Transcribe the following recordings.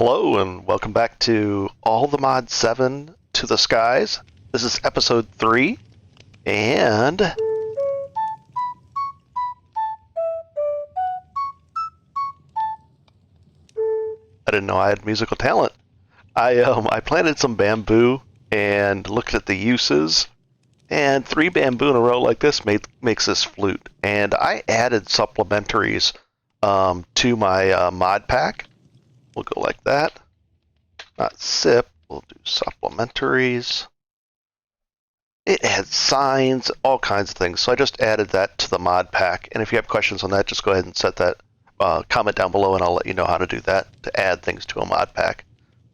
Hello and welcome back to All the Mod 7 to the Skies. This is episode 3, and I didn't know I had musical talent. I planted some bamboo and looked at the uses, and 3 bamboo in a row like this makes this flute. And I added supplementaries to my mod pack. We'll go like that. Not sip, we'll do supplementaries. It had signs, all kinds of things. So I just added that to the mod pack. And if you have questions on that, just go ahead and set that comment down below, and I'll let you know how to do that to add things to a mod pack.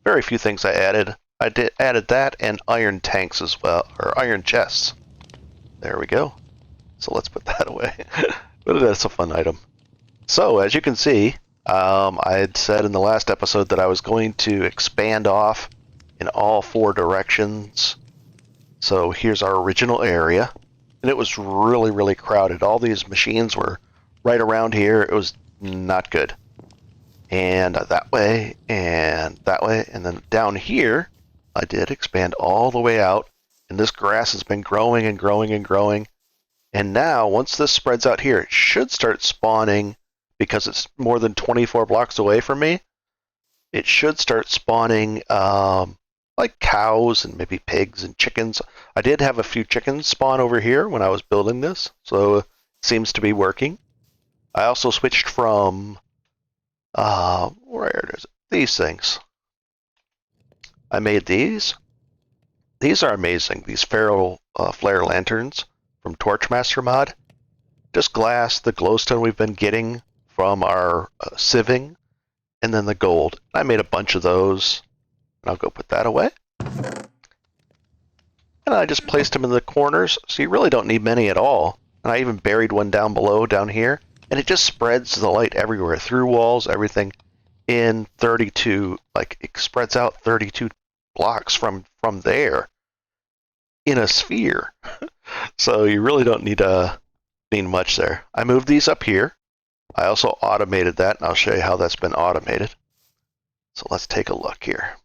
Very few things I added. Added that and iron tanks as well, or iron chests. There we go. So let's put that away. But that's a fun item. So as you can see, I had said in the last episode that I was going to expand off in all 4 directions. So here's our original area, and it was really, really crowded. All these machines were right around here. It was not good. And that way, and then down here, I did expand all the way out, and this grass has been growing and growing and growing. And now, once this spreads out here, it should start spawning, because it's more than 24 blocks away from me. It should start spawning like cows and maybe pigs and chickens. I did have a few chickens spawn over here when I was building this, so it seems to be working. I also switched from where is it? These things. I made these. These are amazing. These feral flare lanterns from Torchmaster mod. Just glass, the glowstone we've been getting from our sieving, and then the gold. I made a bunch of those. I'll go put that away. And I just placed them in the corners, so you really don't need many at all. And I even buried one down below, down here, and it just spreads the light everywhere, through walls, everything, in 32, like it spreads out 32 blocks from there in a sphere. So you really don't need much there. I moved these up here. I also automated that, and I'll show you how that's been automated. So let's take a look here.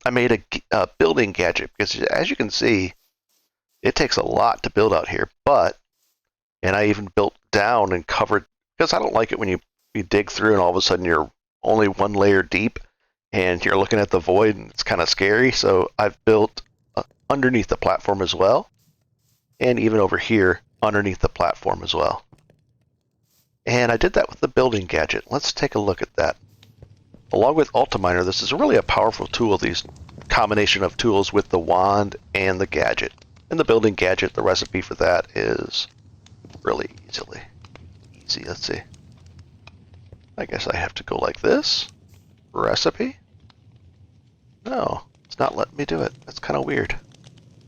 I made a building gadget, because as you can see, it takes a lot to build out here, and I even built down and covered, because I don't like it when you dig through and all of a sudden you're only 1 layer deep and you're looking at the void, and it's kind of scary. So I've built underneath the platform as well, and even over here underneath the platform as well. And I did that with the building gadget. Let's take a look at that. Along with Ultiminer, this is really a powerful tool, these combination of tools with the wand and the gadget. And the building gadget, the recipe for that is really easy. Let's see. I guess I have to go like this. Recipe? No, it's not letting me do it. That's kind of weird.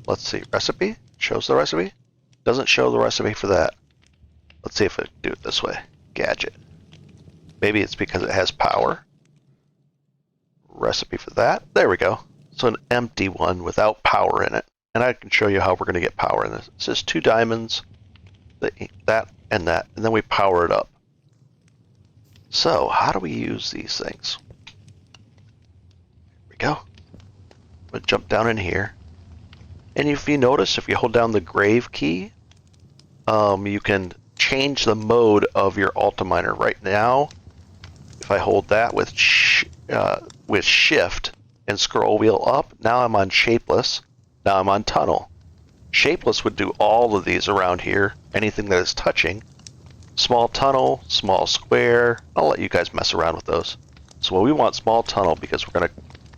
Let's see. Recipe? Shows the recipe? Doesn't show the recipe for that. Let's see if I can do it this way. Gadget. Maybe it's because it has power. Recipe for that. There we go. So an empty one without power in it. And I can show you how we're going to get power in this. It says 2 diamonds, that, and then we power it up. So how do we use these things? Here we go. I'm going to jump down in here. And if you notice, if you hold down the grave key, you can change the mode of your Ultiminer. Right now, if I hold that with shift and scroll wheel up, now I'm on shapeless. Now I'm on tunnel. Shapeless would do all of these around here, anything that is touching. Small tunnel, small square. I'll let you guys mess around with those. So we want small tunnel because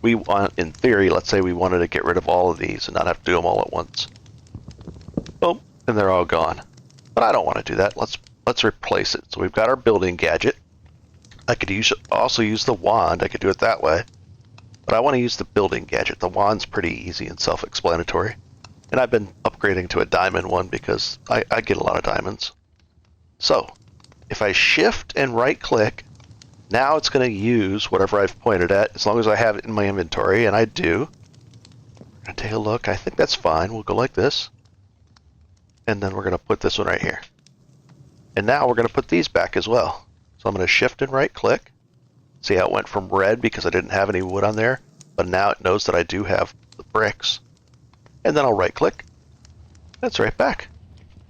we want, in theory, let's say we wanted to get rid of all of these and not have to do them all at once. Boom, and they're all gone. But I don't want to do that. Let's replace it. So we've got our building gadget. I could also use the wand. I could do it that way. But I want to use the building gadget. The wand's pretty easy and self-explanatory. And I've been upgrading to a diamond one because I get a lot of diamonds. So, if I shift and right-click, now it's going to use whatever I've pointed at, as long as I have it in my inventory, and I do. I'm going to take a look. I think that's fine. We'll go like this. And then we're going to put this one right here. And now we're going to put these back as well. So I'm going to shift and right-click. See how it went from red because I didn't have any wood on there, but now it knows that I do have the bricks. And then I'll right click. That's right back.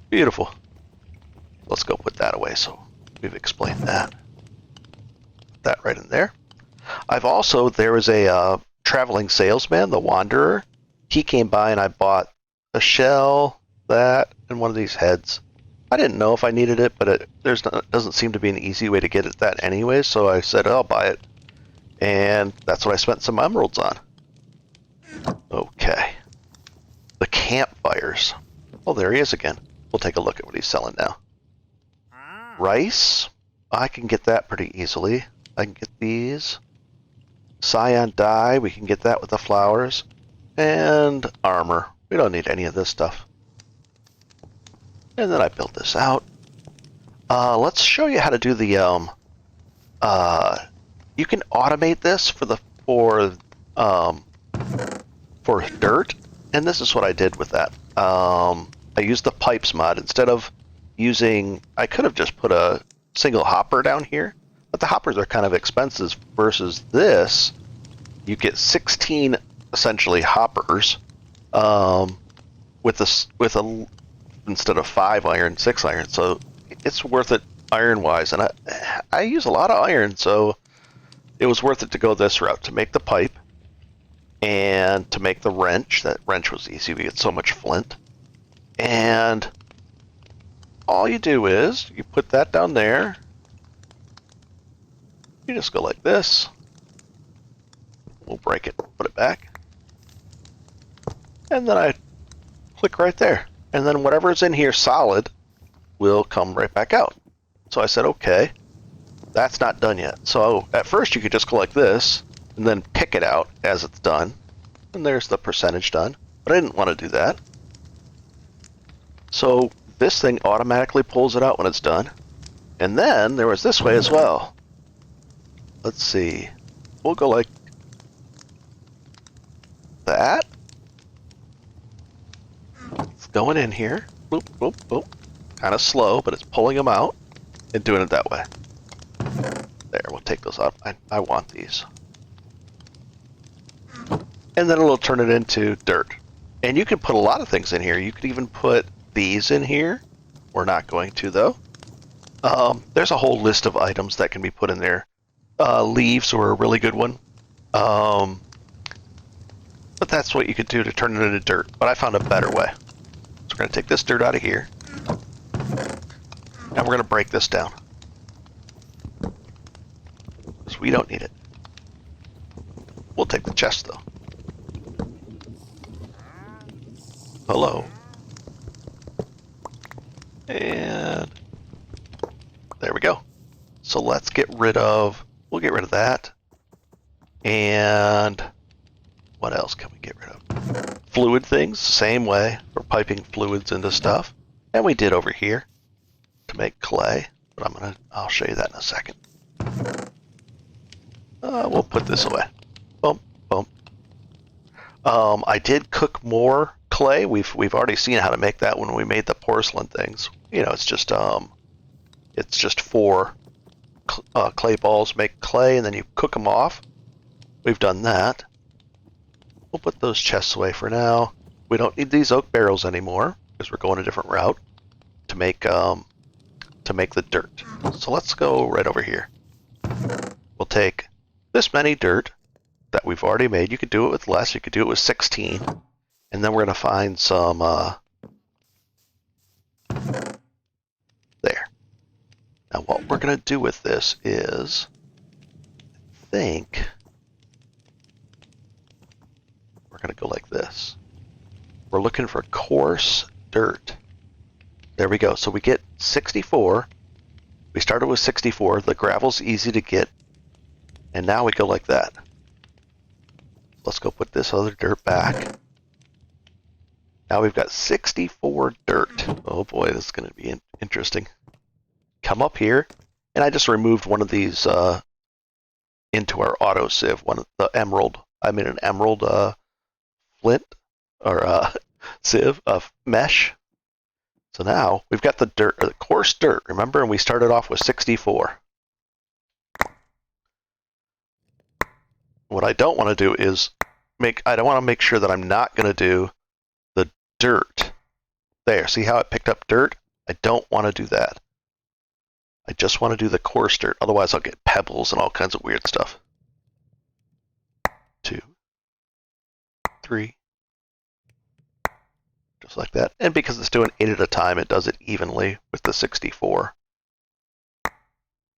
Beautiful. Let's go put that away so we've explained that. Put that right in there. I've also, there was a traveling salesman, the Wanderer. He came by and I bought a shell, that, and one of these heads. I didn't know if I needed it, but it doesn't seem to be an easy way to get at that anyway, so I said I'll buy it. And that's what I spent some emeralds on. Okay. The campfires. Oh, there he is again. We'll take a look at what he's selling now. Rice. I can get that pretty easily. I can get these. Cyan dye. We can get that with the flowers. And armor. We don't need any of this stuff. And then I built this out. Let's show you how to do the you can automate this for dirt, and this is what I did with that. I used the pipes mod instead of using. I could have just put a single hopper down here, but the hoppers are kind of expensive. Versus this, you get 16 essentially hoppers with a instead of 5 iron, 6 iron. So it's worth it iron wise, and I use a lot of iron, so it was worth it to go this route to make the pipe and to make the wrench. That wrench was easy. We get so much flint, and all you do is you put that down there. You just go like this. We'll break it, put it back, and then I click right there, and then whatever's in here solid will come right back out. So I said, okay, that's not done yet. So at first you could just go like this and then pick it out as it's done. And there's the percentage done. But I didn't want to do that. So this thing automatically pulls it out when it's done. And then there was this way as well. Let's see. We'll go like that. It's going in here. Boop, boop, boop. Kind of slow, but it's pulling them out and doing it that way. There, we'll take those out. I want these. And then it'll turn it into dirt. And you can put a lot of things in here. You could even put these in here. We're not going to, though. There's a whole list of items that can be put in there. Leaves were a really good one. But that's what you could do to turn it into dirt. But I found a better way. So we're going to take this dirt out of here. And we're going to break this down. Because we don't need it. We'll take the chest, though. Hello. And there we go. So let's get rid of, we'll get rid of that. And what else can we get rid of? Fluid things, same way. We're piping fluids into stuff. And we did over here to make clay, but I'll show you that in a second. We'll put this away. Boom, boom. I did cook more clay. We've already seen how to make that when we made the porcelain things. You know, it's just 4 clay balls make clay, and then you cook them off. We've done that. We'll put those chests away for now. We don't need these oak barrels anymore because we're going a different route to make the dirt. So let's go right over here. We'll take this many dirt that we've already made. You could do it with less. You could do it with 16. And then we're going to find some there. Now what we're going to do with this is, I think we're going to go like this. We're looking for coarse dirt. There we go. So we get 64. We started with 64. The gravel's easy to get. And now we go like that. Let's go put this other dirt back. Now we've got 64 dirt. Oh boy, this is going to be interesting. Come up here, and I just removed one of these into our Auto Sieve, an emerald flint, or sieve of mesh. So now we've got the dirt, or the coarse dirt, remember? And we started off with 64. What I don't want to do is I don't want to make sure that I'm not going to do the dirt. There, see how it picked up dirt? I don't want to do that. I just want to do the coarse dirt, otherwise I'll get pebbles and all kinds of weird stuff. 2, 3, just like that. And because it's doing 8 at a time, it does it evenly with the 64.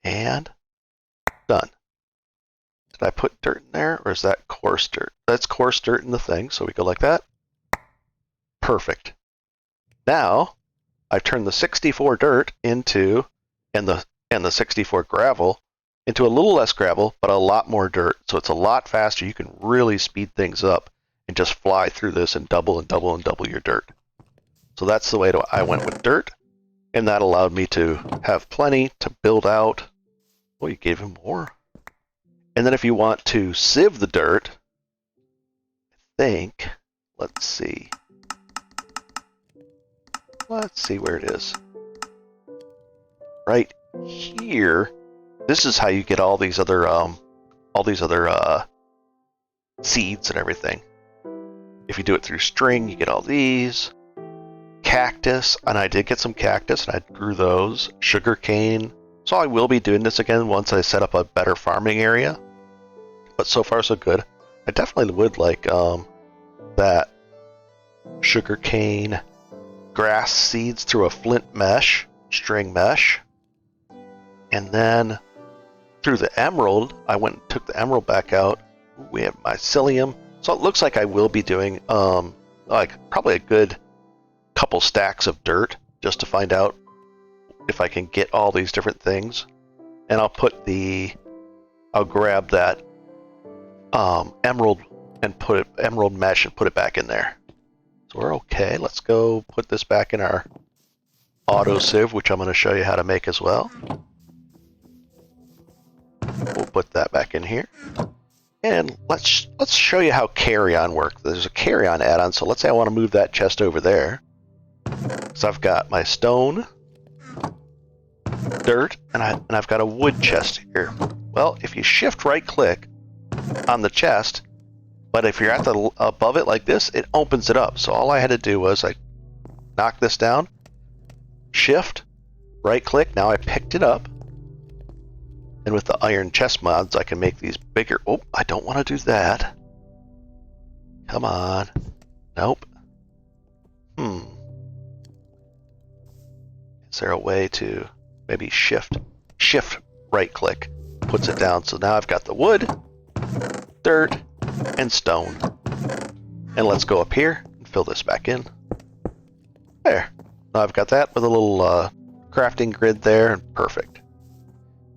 And done. Did I put dirt in there, or is that coarse dirt? That's coarse dirt in the thing, so we go like that. Perfect. Now, I've turned the 64 dirt into, and the 64 gravel, into a little less gravel, but a lot more dirt. So it's a lot faster. You can really speed things up and just fly through this and double and double and double your dirt. So that's the way I went with dirt, and that allowed me to have plenty to build out. Well, you gave him more. And then if you want to sieve the dirt, I think, let's see where it is. Right here, this is how you get all these other seeds and everything. If you do it through string, you get all these. Cactus, and I did get some cactus, and I grew those. Sugar cane. So I will be doing this again once I set up a better farming area. But so far so good. I definitely would like that sugar cane grass seeds through a flint mesh, string mesh. And then through the emerald, I went and took the emerald back out. We have mycelium. So it looks like I will be doing like probably a good couple stacks of dirt just to find out if I can get all these different things. And I'll grab that emerald mesh and put it back in there. So we're okay. Let's go put this back in our Auto Sieve, which I'm going to show you how to make as well. We'll put that back in here. And let's show you how carry-on works. There's a carry-on add-on, so let's say I want to move that chest over there. So I've got my stone, dirt, and I've got a wood chest here. Well, if you shift right-click on the chest, but if you're at the above it like this, it opens it up. So all I had to do was I knock this down, shift, right-click. Now I picked it up. And with the iron chest mods, I can make these bigger. Oh, I don't want to do that. Come on. Nope. Is there a way to maybe shift right click puts it down? So now I've got the wood, dirt, and stone. And let's go up here and fill this back in. There. Now I've got that with a little crafting grid there, and perfect.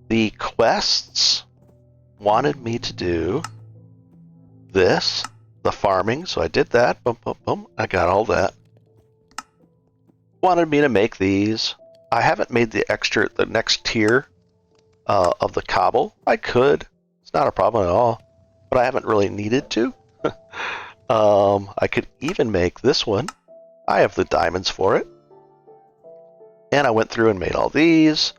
The quests wanted me to do this, the farming, so I did that. Boom, boom, boom. I got all that. Wanted me to make these. I haven't made the next tier of the cobble. I could. It's not a problem at all. But I haven't really needed to. I could even make this one. I have the diamonds for it. And I went through and made all these.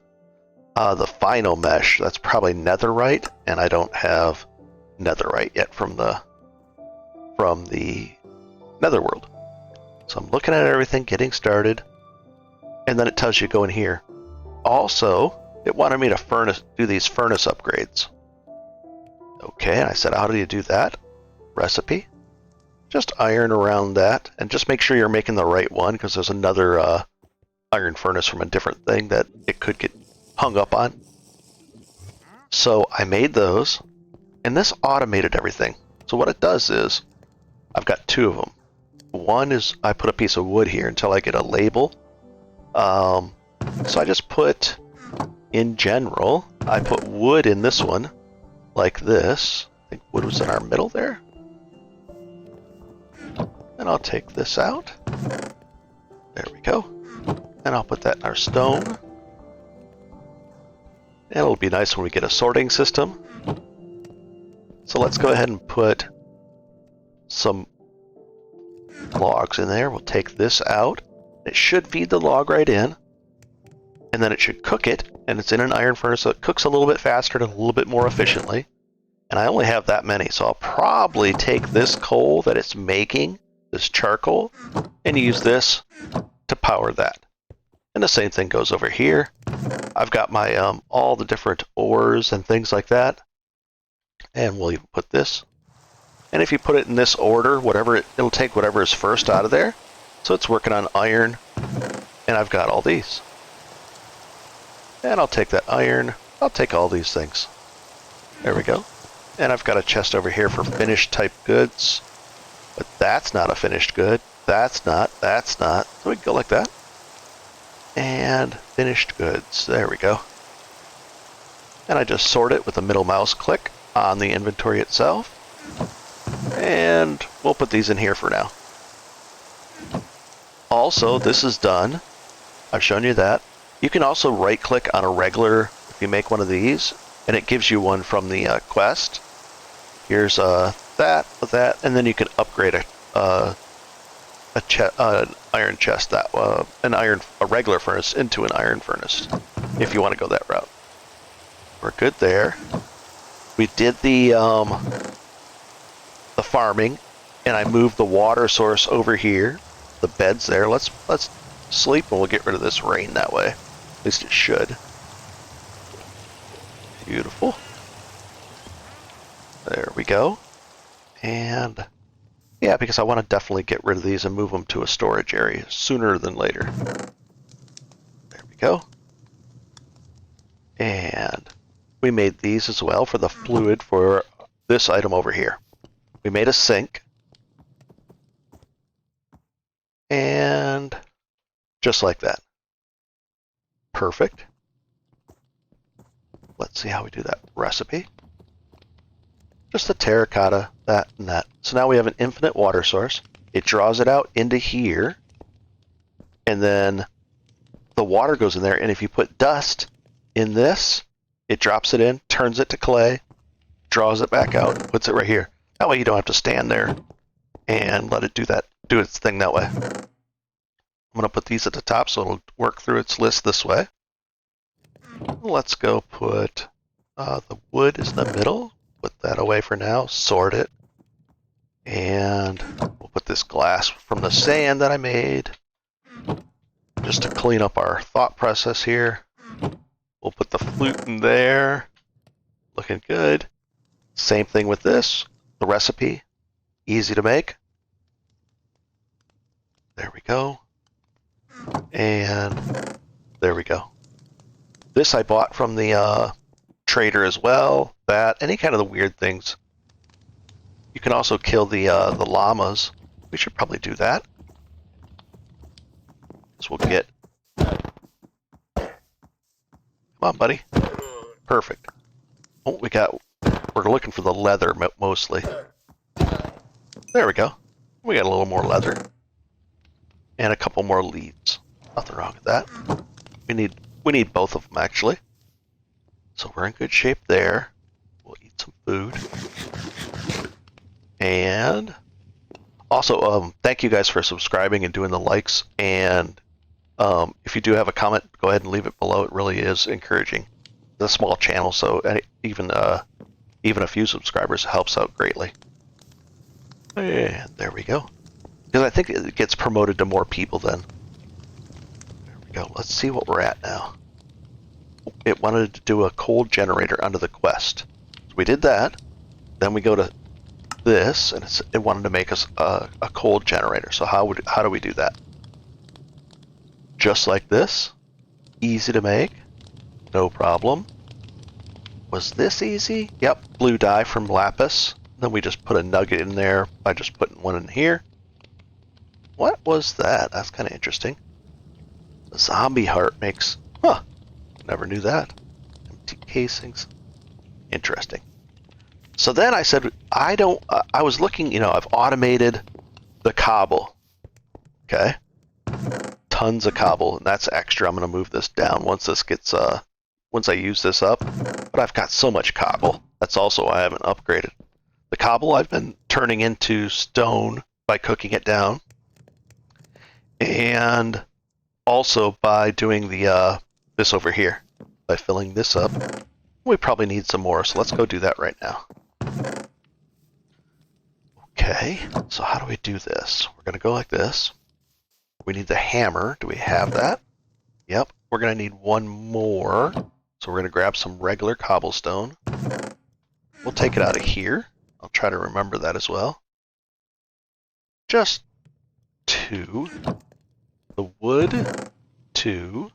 The final mesh, that's probably netherite, and I don't have netherite yet from the netherworld. So I'm looking at everything, getting started, and then it tells you go in here. Also, it wanted me to do these furnace upgrades. Okay, and I said, how do you do that? Recipe. Just iron around that, and just make sure you're making the right one, because there's another iron furnace from a different thing that it could get hung up on. So I made those, and this automated everything. So what it does is, I've got two of them. One is I put a piece of wood here until I get a label. So I just put, in general, I put wood in this one, like this. I think wood was in our middle there. And I'll take this out. There we go. And I'll put that in our stone. And it'll be nice when we get a sorting system. So let's go ahead and put some logs in there. We'll take this out. It should feed the log right in. And then it should cook it. And it's in an iron furnace, so it cooks a little bit faster and a little bit more efficiently. And I only have that many, so I'll probably take this coal that it's making, this charcoal, and use this to power that. And the same thing goes over here. I've got my all the different ores and things like that. And we'll even put this. And if you put it in this order, whatever it'll take whatever is first out of there. So it's working on iron, and I've got all these. And I'll take that iron. I'll take all these things. There we go. And I've got a chest over here for finished type goods. But that's not a finished good. That's not. So we can go like that. And finished goods. There we go. And I just sort it with the middle mouse click on the inventory itself. And we'll put these in here for now. Also, this is done. I've shown you that. You can also right click on a regular, if you make one of these, and it gives you one from the quest. Here's that, and then you can upgrade an iron chest, a regular furnace into an iron furnace, if you want to go that route. We're good there. We did the farming, and I moved the water source over here. The bed's there. Let's sleep, and we'll get rid of this rain that way. At least it should. Beautiful. There we go. And yeah, because I want to definitely get rid of these and move them to a storage area sooner than later. There we go. And we made these as well for the fluid for this item over here. We made a sink. And just like that. Perfect. Let's see how we do that recipe. Just the terracotta, that, and that. So now we have an infinite water source. It draws it out into here. And then the water goes in there. And if you put dust in this, it drops it in, turns it to clay, draws it back out, puts it right here. That way you don't have to stand there and let it do its thing that way. I'm going to put these at the top so it'll work through its list this way. Let's go put the wood is in the middle. Put that away for now. Sort it. And we'll put this glass from the sand that I made. Just to clean up our thought process here. We'll put the flute in there. Looking good. Same thing with this. The recipe. Easy to make. There we go. And there we go. This I bought from the trader as well. That, any kind of the weird things. You can also kill the llamas. We should probably do that. So we'll get... Come on, buddy. Perfect. Oh, we're looking for the leather mostly. There we go. We got a little more leather. And a couple more leads. Nothing wrong with that. We need both of them, actually. So we're in good shape there. We'll eat some food. And also, thank you guys for subscribing and doing the likes. And if you do have a comment, go ahead and leave it below. It really is encouraging. It's a small channel, so even a few subscribers helps out greatly. And there we go. Because I think it gets promoted to more people then. There we go. Let's see what we're at now. It wanted to do a coal generator under the quest. So we did that. Then we go to this, and it wanted to make us a coal generator. So how do we do that? Just like this. Easy to make. No problem. Was this easy? Yep. Blue dye from lapis. Then we just put a nugget in there by just putting one in here. What was that? That's kind of interesting. The zombie heart makes... Huh. Never knew that. Empty casings. Interesting. So then I said, I was looking, I've automated the cobble. Okay. Tons of cobble, and that's extra. I'm going to move this down once I use this up. But I've got so much cobble. That's also why I haven't upgraded. The cobble I've been turning into stone by cooking it down. And also by doing this over here, by filling this up. We probably need some more, so let's go do that right now. Okay, so how do we do this? We're going to go like this. We need the hammer. Do we have that? Yep. We're going to need one more. So we're going to grab some regular cobblestone. We'll take it out of here. I'll try to remember that as well. Just 2. The wood, 2.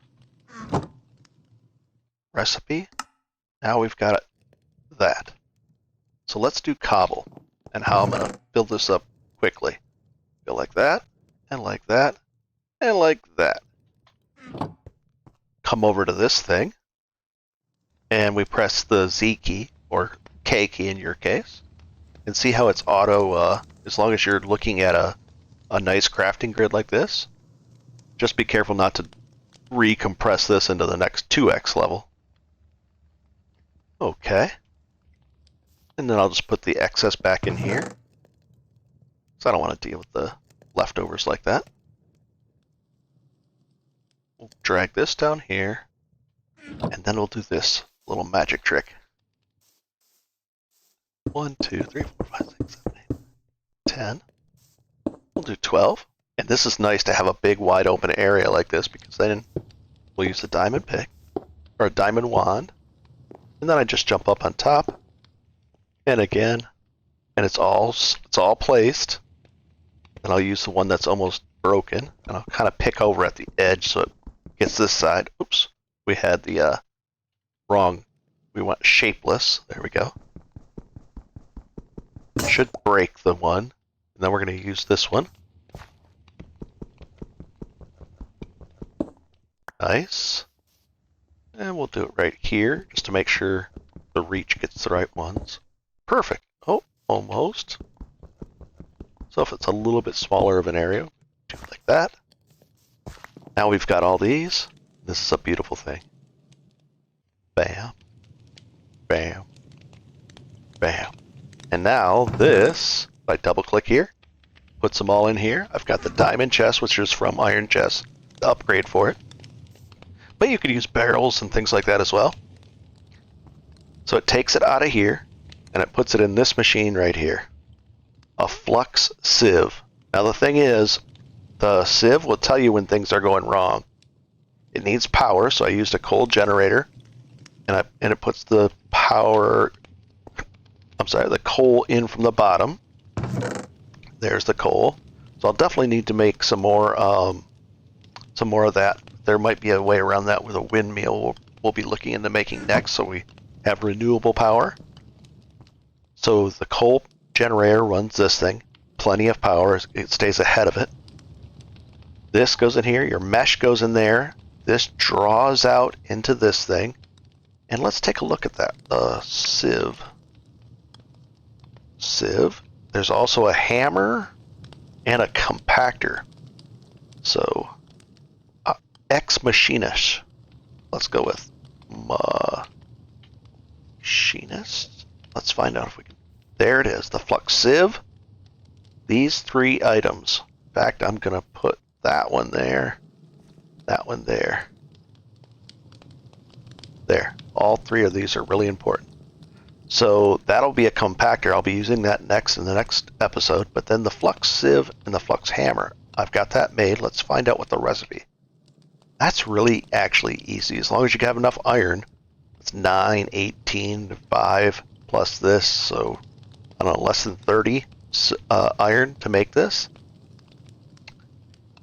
Recipe. Now we've got that. So let's do cobble and how I'm going to build this up quickly. Go like that, and like that, and like that. Come over to this thing, and we press the Z key, or K key in your case, and see how it's auto, as long as you're looking at a nice crafting grid like this. Just be careful not to recompress this into the next 2x level. Okay. And then I'll just put the excess back in here. So I don't want to deal with the leftovers like that. We'll drag this down here. And then we'll do this little magic trick. 1, 2, 3, 4, 5, 6, 7, 8, 10. We'll do 12. And this is nice to have a big wide open area like this because then we'll use a diamond pick or a diamond wand. And then I just jump up on top. And again. And it's all placed. And I'll use the one that's almost broken. And I'll kind of pick over at the edge so it gets this side. Oops. We had the wrong. We went shapeless. There we go. Should break the one. And then we're going to use this one. Nice. And we'll do it right here just to make sure the reach gets the right ones. Perfect. Oh, almost. So if it's a little bit smaller of an area, do it like that. Now we've got all these. This is a beautiful thing. Bam. Bam. Bam. And now this, if I double click here, puts them all in here. I've got the diamond chest, which is from iron chest, the upgrade for it. But you could use barrels and things like that as well. So it takes it out of here, and it puts it in this machine right here. A flux sieve. Now the thing is, the sieve will tell you when things are going wrong. It needs power, so I used a coal generator, and it puts the power, the coal in from the bottom. There's the coal. So I'll definitely need to make some more of that. There might be a way around that with a windmill we'll be looking into making next, so we have renewable power. So the coal generator runs this thing. Plenty of power. It stays ahead of it. This goes in here. Your mesh goes in there. This draws out into this thing. And let's take a look at that. Sieve. Sieve. There's also a hammer and a compactor. So, ex machinist. Let's go with machinist. Let's find out if we can. There it is, the flux sieve. These 3 items. In fact, I'm going to put that one there. That one there. There. All 3 of these are really important. So that'll be a compactor. I'll be using that next in the next episode. But then the flux sieve and the flux hammer. I've got that made. Let's find out what the recipe. That's really actually easy. As long as you have enough iron. It's 9, 18, 5 plus this. So I don't know, less than 30 iron to make this.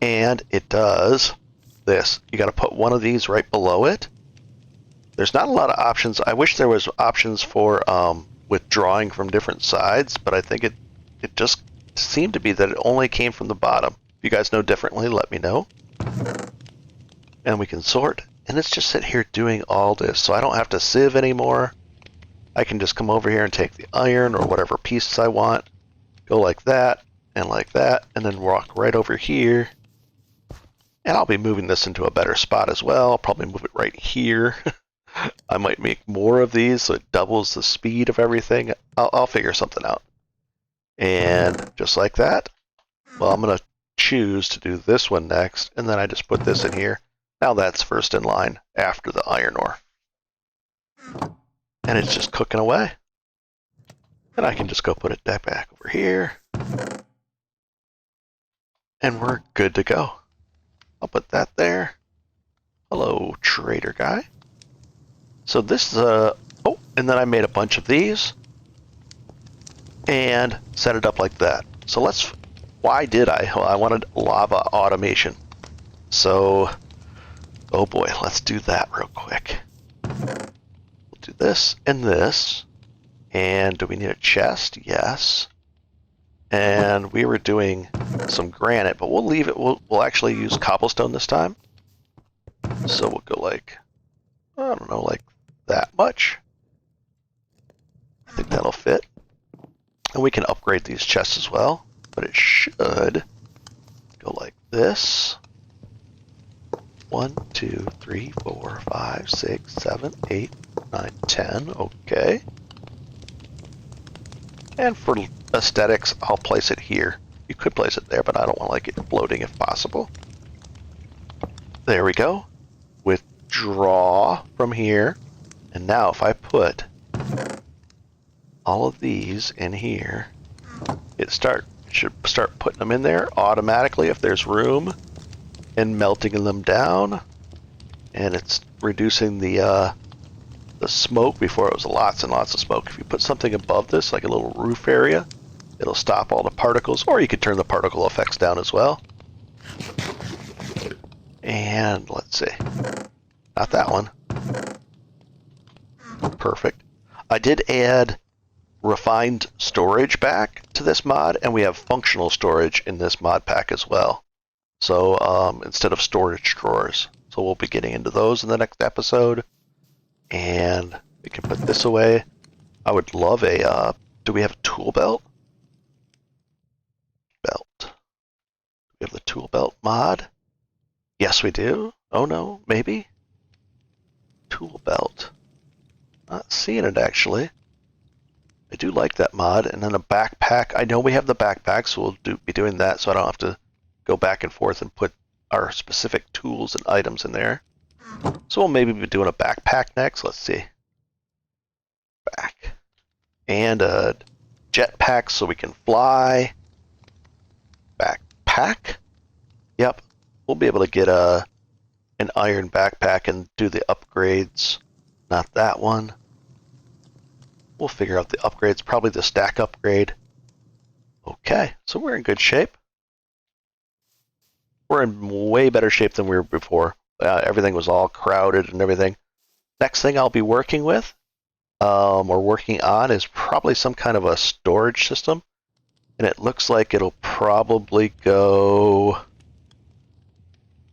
And it does this. You got to put one of these right below it. There's not a lot of options. I wish there was options for withdrawing from different sides, but I think it just seemed to be that it only came from the bottom. If you guys know differently, let me know. And we can sort. And it's just sit here doing all this. So I don't have to sieve anymore. I can just come over here and take the iron or whatever pieces I want. Go like that, and then walk right over here. And I'll be moving this into a better spot as well. I'll probably move it right here. I might make more of these so it doubles the speed of everything. I'll figure something out. And just like that, well, I'm going to choose to do this one next, and then I just put this in here. Now that's first in line after the iron ore. And it's just cooking away. And I can just go put it back over here. And we're good to go. I'll put that there. Hello, trader guy. So this is a... Oh, and then I made a bunch of these. And set it up like that. So let's... Why did I? Well, I wanted lava automation. So... Oh boy, let's do that real quick. We'll do this and this. And do we need a chest? Yes. And we were doing some granite, but we'll leave it. We'll actually use cobblestone this time. So we'll go like, I don't know, like that much. I think that'll fit. And we can upgrade these chests as well, but it should go like this. 1, 2, 3, 4, 5, 6, 7, 8, 9, 10. Okay. And for aesthetics, I'll place it here. You could place it there, but I don't want to like it floating if possible. There we go. Withdraw from here. And now if I put all of these in here, it should start putting them in there automatically if there's room and melting them down. And it's reducing the smoke. Before it was lots and lots of smoke. If you put something above this, like a little roof area, it'll stop all the particles, or you could turn the particle effects down as well. And let's see. Not that one. Perfect. I did add refined storage back to this mod, and we have functional storage in this mod pack as well. So instead of storage drawers. So we'll be getting into those in the next episode. And we can put this away. I would love a, do we have a tool belt? Belt. We have the tool belt mod. Yes, we do. Oh no, maybe? Tool belt. Not seeing it actually. I do like that mod. And then a backpack. I know we have the backpack, so we'll be doing that so I don't have to go back and forth and put our specific tools and items in there. So we'll maybe be doing a backpack next. Let's see. Back. And a jetpack so we can fly. Backpack. Yep. We'll be able to get an iron backpack and do the upgrades. Not that one. We'll figure out the upgrades. Probably the stack upgrade. Okay. So we're in good shape. We're in way better shape than we were before. Everything was all crowded and everything. Next thing I'll be working with, or working on, is probably some kind of a storage system. And it looks like it'll probably go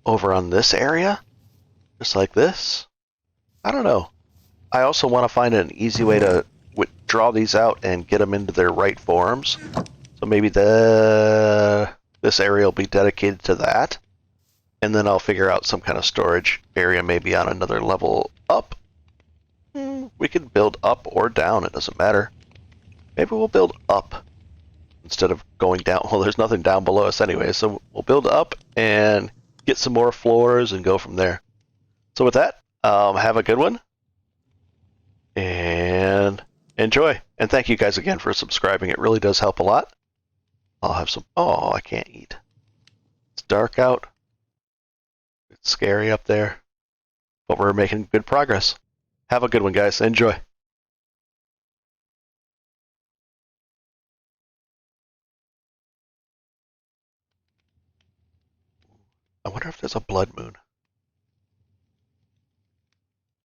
over on this area, just like this. I don't know. I also want to find an easy way to draw these out and get them into their right forms. So maybe this area will be dedicated to that. And then I'll figure out some kind of storage area maybe on another level up. We can build up or down, it doesn't matter. Maybe we'll build up instead of going down. Well, there's nothing down below us anyway, so we'll build up and get some more floors and go from there. So with that, have a good one and enjoy. And thank you guys again for subscribing. It really does help a lot. I'll have some... Oh, I can't eat. It's dark out. It's scary up there. But we're making good progress. Have a good one, guys. Enjoy. I wonder if there's a blood moon.